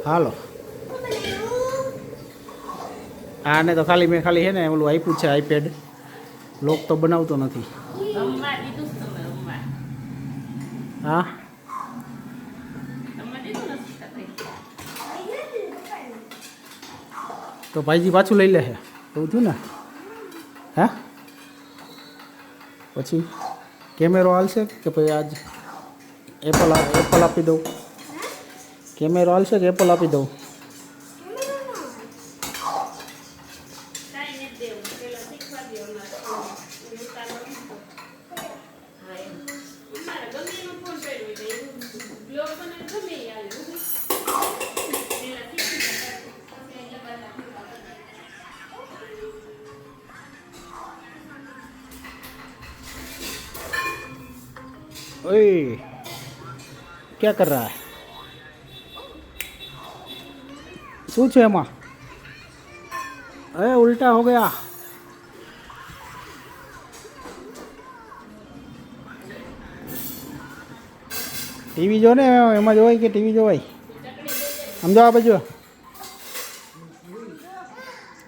હાલો આને તો ખાલી મેં ખાલી છે ને ઓલું આપ્યું છે આઈપેડ લોક તો બનાવતો નથી હા તો ભાઈજી પાછું લઈ લે છે એવું થયું ને હે પછી કેમેરો હાલશે કે પછી આજ એપલ આપી દઉં કેમેરો હાલશે કે એપલ આપી દઉં ओए क्या कर रहा है શું છે એમાં અરે ઉલ્ટા હો ગયા ટીવી જો ને એમાં જોવાય કે ટીવી જોવાય સમજો આ બાજુ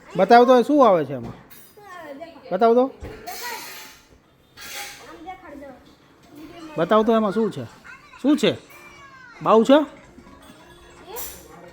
બતાવ તો શું આવે છે એમાં બતાવ તો બતાવ તો એમાં શું છે બાવ છે